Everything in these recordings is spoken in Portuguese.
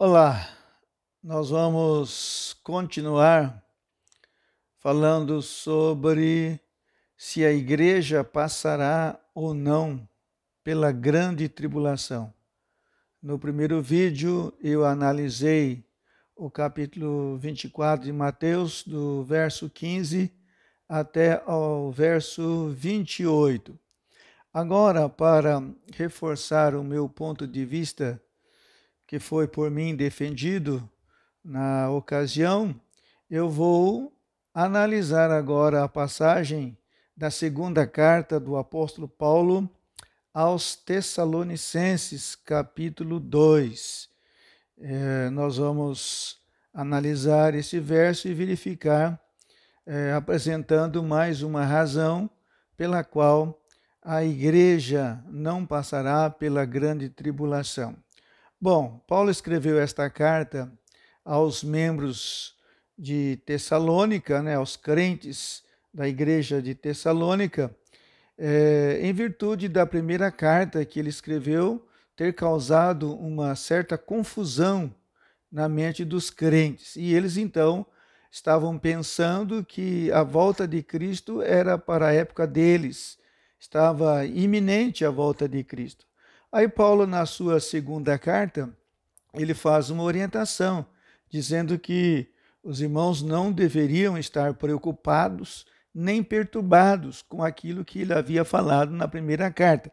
Olá, nós vamos continuar falando sobre se a igreja passará ou não pela grande tribulação. No primeiro vídeo eu analisei o capítulo 24 de Mateus, do verso 15 até ao verso 28. Agora, para reforçar o meu ponto de vista, que foi por mim defendido na ocasião, eu vou analisar agora a passagem da segunda carta do apóstolo Paulo aos Tessalonicenses, capítulo 2. Nós vamos analisar esse verso e verificar, apresentando mais uma razão pela qual a igreja não passará pela grande tribulação. Bom, Paulo escreveu esta carta aos membros de Tessalônica, aos crentes da igreja de Tessalônica, em virtude da primeira carta que ele escreveu ter causado uma certa confusão na mente dos crentes. E eles, então, estavam pensando que a volta de Cristo era para a época deles, estava iminente a volta de Cristo. Aí Paulo, na sua segunda carta, ele faz uma orientação, dizendo que os irmãos não deveriam estar preocupados nem perturbados com aquilo que ele havia falado na primeira carta.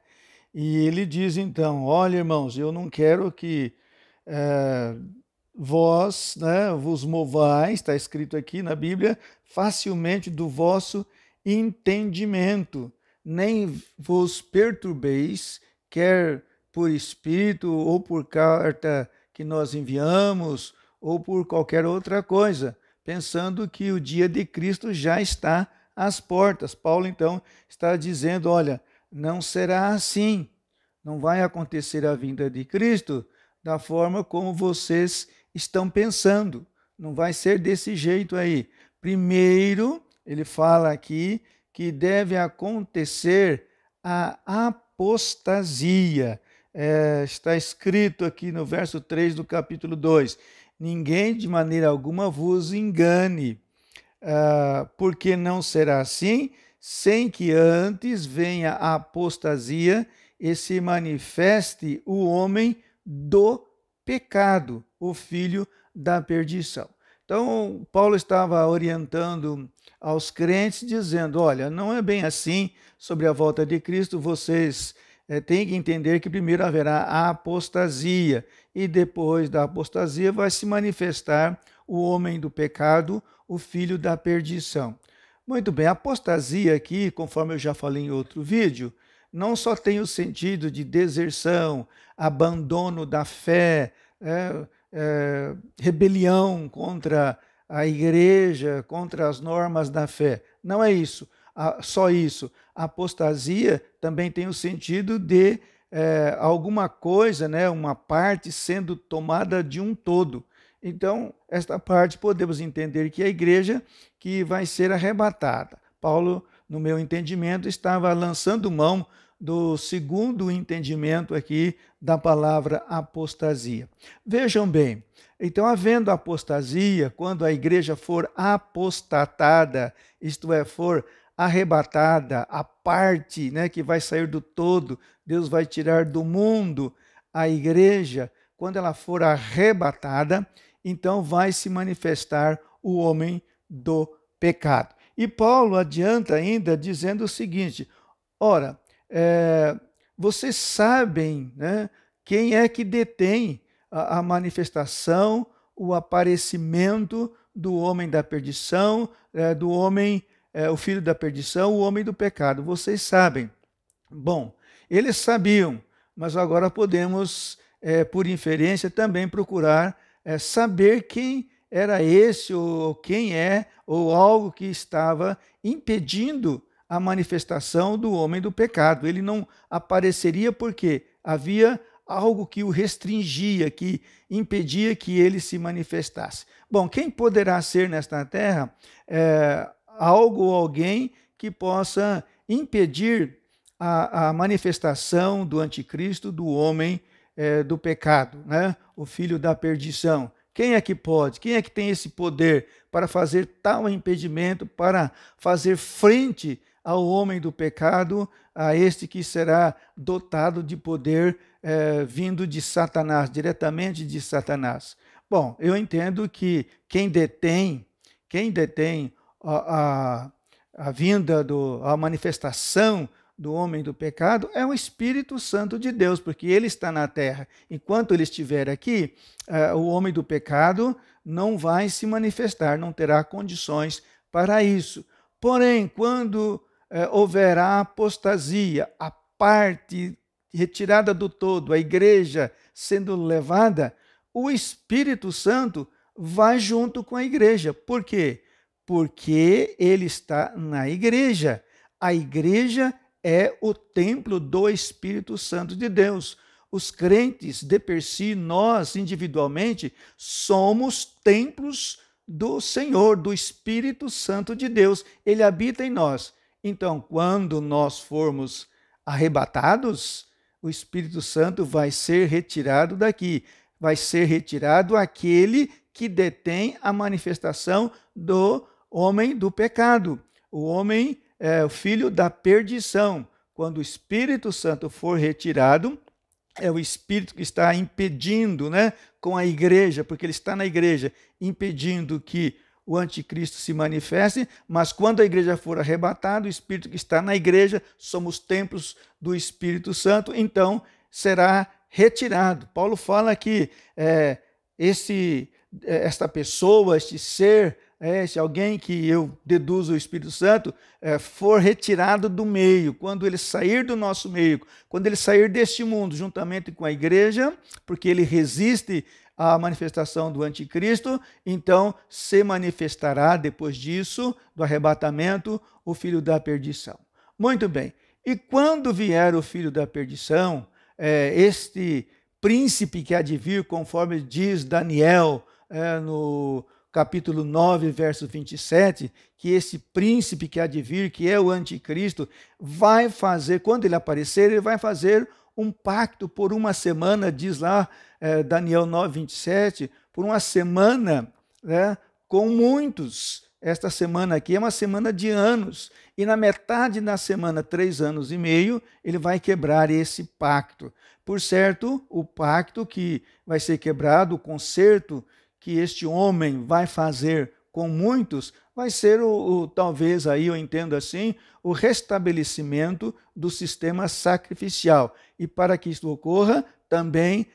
E ele diz então, olha irmãos, eu não quero que vós vos movais, está escrito aqui na Bíblia, facilmente do vosso entendimento, nem vos perturbeis, quer por espírito ou por carta que nós enviamos ou por qualquer outra coisa, pensando que o dia de Cristo já está às portas. Paulo então está dizendo, olha, não será assim, não vai acontecer a vinda de Cristo da forma como vocês estão pensando, não vai ser desse jeito aí. Primeiro, ele fala aqui que deve acontecer a apostasia. Está escrito aqui no verso 3 do capítulo 2, ninguém de maneira alguma vos engane, porque não será assim, sem que antes venha a apostasia e se manifeste o homem do pecado, o filho da perdição. Então, Paulo estava orientando aos crentes, dizendo, olha, não é bem assim sobre a volta de Cristo, vocês têm que entender que primeiro haverá a apostasia, e depois da apostasia vai se manifestar o homem do pecado, o filho da perdição. Muito bem, a apostasia aqui, conforme eu já falei em outro vídeo, não só tem o sentido de deserção, abandono da fé, rebelião contra a igreja, contra as normas da fé. Não é isso, só isso. A apostasia também tem o sentido de alguma coisa, uma parte sendo tomada de um todo. Então, esta parte podemos entender que é a igreja que vai ser arrebatada. Paulo, no meu entendimento, estava lançando mão do segundo entendimento aqui da palavra apostasia. Vejam bem, então, havendo apostasia, quando a igreja for apostatada, isto é, for arrebatada, a parte que vai sair do todo, Deus vai tirar do mundo a igreja, quando ela for arrebatada, então vai se manifestar o homem do pecado. E Paulo adianta ainda dizendo o seguinte, ora, vocês sabem quem é que detém a manifestação, o aparecimento do homem da perdição, do homem, o filho da perdição, o homem do pecado. Vocês sabem. Bom, eles sabiam, mas agora podemos, por inferência, também procurar saber quem era esse, ou quem é, ou algo que estava impedindo a manifestação do homem do pecado. Ele não apareceria porque havia algo que o restringia, que impedia que ele se manifestasse. Bom, quem poderá ser nesta terra algo ou alguém que possa impedir a manifestação do anticristo, do homem do pecado, o filho da perdição. Quem é que pode? Quem é que tem esse poder para fazer tal impedimento, para fazer frente ao homem do pecado, a este que será dotado de poder vindo de Satanás, diretamente de Satanás? Bom, eu entendo que quem detém a vinda, a manifestação do homem do pecado é o Espírito Santo de Deus, porque ele está na terra. Enquanto ele estiver aqui, o homem do pecado não vai se manifestar, não terá condições para isso. Porém, quando houver a apostasia, a parte retirada do todo, a igreja sendo levada, o Espírito Santo vai junto com a igreja. Por quê? Porque ele está na igreja. A igreja é o templo do Espírito Santo de Deus. Os crentes, de per si, nós individualmente, somos templos do Senhor, do Espírito Santo de Deus. Ele habita em nós. Então, quando nós formos arrebatados, o Espírito Santo vai ser retirado daqui. Vai ser retirado aquele que detém a manifestação do homem do pecado, o homem, o filho da perdição. Quando o Espírito Santo for retirado, é o Espírito que está impedindo, com a igreja, porque ele está na igreja, impedindo que o anticristo se manifeste, mas quando a igreja for arrebatada, o Espírito que está na igreja, somos templos do Espírito Santo, então será retirado. Paulo fala que esta pessoa, este ser, se alguém que eu deduzo o Espírito Santo, for retirado do meio, quando ele sair do nosso meio, quando ele sair deste mundo, juntamente com a igreja, porque ele resiste à manifestação do anticristo, então se manifestará depois disso, do arrebatamento, o filho da perdição. Muito bem. E quando vier o filho da perdição, este príncipe que há de vir, conforme diz Daniel, no capítulo 9, verso 27, que esse príncipe que há de vir, que é o anticristo, vai fazer, quando ele aparecer, ele vai fazer um pacto por uma semana, diz lá Daniel 9, 27, por uma semana, com muitos. Esta semana aqui é uma semana de anos, e na metade da semana, 3 anos e meio, ele vai quebrar esse pacto. Por certo, o pacto que vai ser quebrado, o concerto que este homem vai fazer com muitos, vai ser talvez aí eu entendo assim, o restabelecimento do sistema sacrificial. E para que isso ocorra, também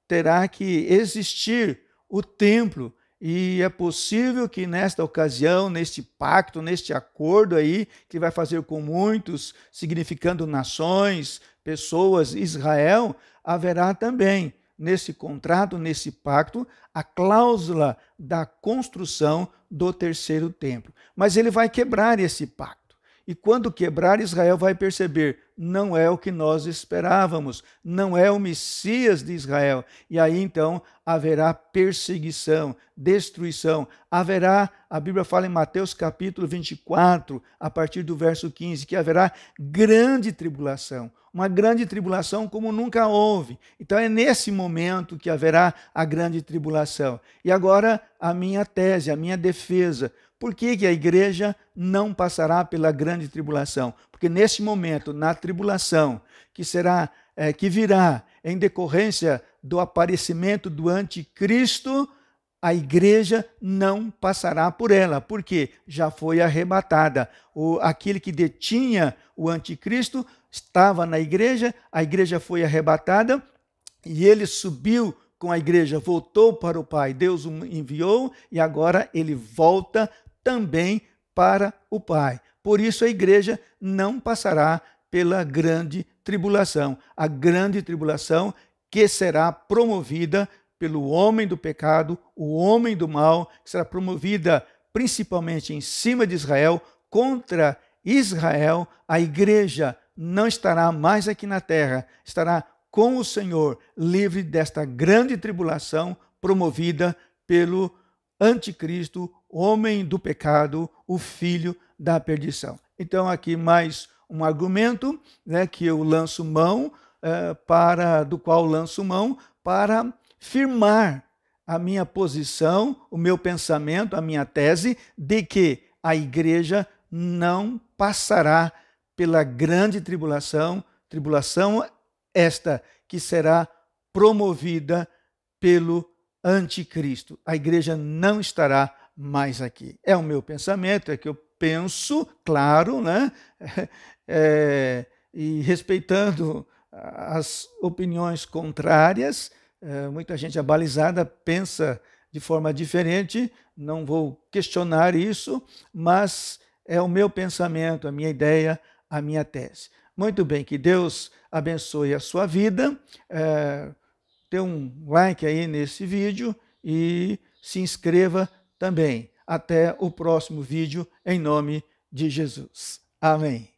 terá que existir o templo. E é possível que nesta ocasião, neste pacto, neste acordo aí, que vai fazer com muitos, significando nações, pessoas, Israel, haverá também nesse contrato, nesse pacto, a cláusula da construção do terceiro templo. Mas ele vai quebrar esse pacto. E quando quebrar, Israel vai perceber, não é o que nós esperávamos, não é o Messias de Israel. E aí então haverá perseguição, destruição. Haverá, a Bíblia fala em Mateus capítulo 24, a partir do verso 15, que haverá grande tribulação. Uma grande tribulação como nunca houve. Então é nesse momento que haverá a grande tribulação. E agora a minha tese, a minha defesa. Por que a igreja não passará pela grande tribulação? Porque nesse momento, na tribulação, que virá em decorrência do aparecimento do anticristo, a igreja não passará por ela, porque já foi arrebatada. Aquele que detinha o anticristo estava na igreja, a igreja foi arrebatada e ele subiu com a igreja, voltou para o Pai. Deus o enviou e agora ele volta também para o Pai. Por isso a igreja não passará pela grande tribulação. A grande tribulação que será promovida pelo homem do pecado, o homem do mal, que será promovida principalmente em cima de Israel, contra Israel. A igreja não estará mais aqui na terra, estará com o Senhor, livre desta grande tribulação promovida pelo anticristo, homem do pecado, o filho da perdição. Então aqui mais um argumento que eu lanço mão, do qual lanço mão para firmar a minha posição, o meu pensamento, a minha tese de que a igreja não passará pela grande tribulação, tribulação esta que será promovida pelo anticristo. A igreja não estará mais aqui. É o meu pensamento, é que eu penso, claro, né? E respeitando as opiniões contrárias, muita gente abalizada pensa de forma diferente, não vou questionar isso, mas é o meu pensamento, a minha ideia, a minha tese. Muito bem, que Deus abençoe a sua vida. Dê um like aí nesse vídeo e se inscreva também. Até o próximo vídeo, em nome de Jesus. Amém.